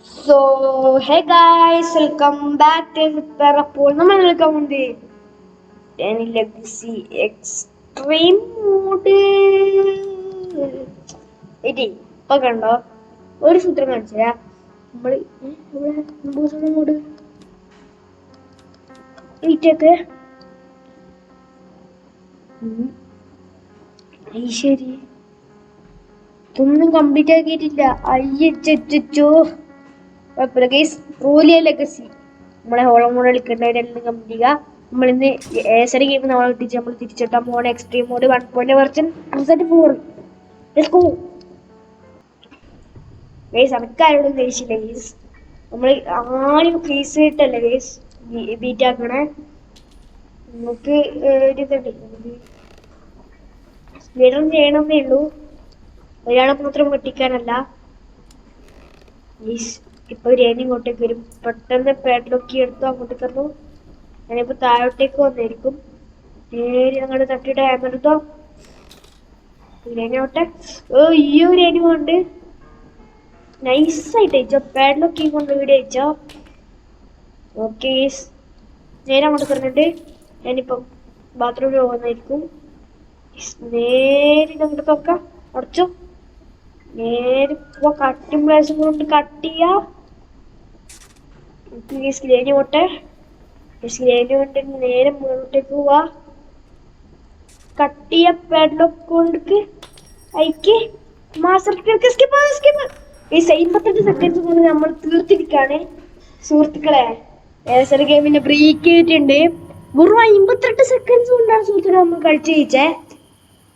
So, hey guys, welcome back to Repair അപ്പോൾ നമ്മൾ നിൽക്കാൻ പോകുന്നത് ലെഗസി എക്സ്ട്രീം മോഡ്. ഇപ്പൊ കണ്ടോ ഒരു സൂത്രം കാണിച്ചാ നമ്മള് ഇവിടെ മോഡ് ഈറ്റൊക്കെ ശരി ഇതൊന്നും കംപ്ലീറ്റ് ആക്കിയിട്ടില്ല. അയ്യോ ലെഗസി നമ്മളെ ഹോളോ മോഡ് കളിക്കേണ്ടവരെല്ലാം കംപ്ലീറ്റ് ചെയ്യുക. നമ്മളിന്ന് ഏസറി ഗെയിം നമ്മളെ കിട്ടിച്ച് നമ്മൾ തിരിച്ചിട്ടാ mode extreme mode 1.0 version 2.4. Guys അനക്കാരോടും ദേഷ്യമില്ല ഗൈസ്. നമ്മൾ ആരും ഫേസ് ഇട്ടല്ലേ ഗൈസ് ബീറ്റ് ആക്കണേ. നമുക്ക് ഒരിതുണ്ട്, സ്പീഡർ ചെയ്യണമെന്നേ ഉള്ളൂ, ഒരാളെ മാത്രം പൊട്ടിക്കാനല്ല ഗൈസ്. ഇപ്പൊ ഒരു ഏനി ഇങ്ങോട്ടേക്ക് വരും, പെട്ടെന്ന് പാഡ്ലോക്ക് എടുത്തു അങ്ങോട്ടേക്ക് വന്നു. ഞാനിപ്പോ താഴോട്ടേക്ക് വന്നായിരിക്കും. നേരെ അങ്ങോട്ട് തട്ടിയിട്ട് എടുത്തോ ഏനിയോട്ടെ. ഈ ഒരു ഏനി കൊണ്ട് നൈസായിട്ട് അയച്ചോ, പാഡ്ലോക്ക് കൊണ്ട് വീട് അയച്ചോ. ഓക്കെ നേരെ അങ്ങോട്ട് പറഞ്ഞിട്ട് ഞാനിപ്പം ബാത്റൂമിൽ പോകുന്നതായിരിക്കും. നേരെ അങ്ങോട്ട് നോക്കാം, അടച്ചോ. നേരെ കട്ടിങ് ബ്ലേസ് കൊണ്ട് കട്ട് ചെയ്യാ. സ്ലേന് പോട്ടെ, സ്ലേന് കൊണ്ട് നേരെ മുന്നോട്ടേക്ക് പോവാ. കട്ട് ചെയ്യാ പാഡ്ലോക്ക് കൊണ്ട് അയക്ക്. മാസ്റ്റർ ഈ 58 സെക്കൻഡ്സ് കൊണ്ട് നമ്മൾ തീർത്തിരിക്കാണ് സുഹൃത്തുക്കളെ. ഏസർ ഗെയിമിന്റെ ബ്രേക്ക് ചെയ്തിട്ടുണ്ട്. വെറും 58 സെക്കൻഡ്സ് കൊണ്ടാണ് സുഹൃത്തുക്കളെ നമ്മൾ കളിച്ച് ജയിച്ചേ.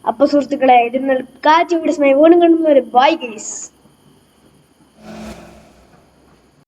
അപ്പൊ സുഹൃത്തുക്കളെ ഇത് കാറ്റ് ഇവിടെ സ്മൈ ഓണം കണ്ടുപോലെ ബൈ ഗൈസ്.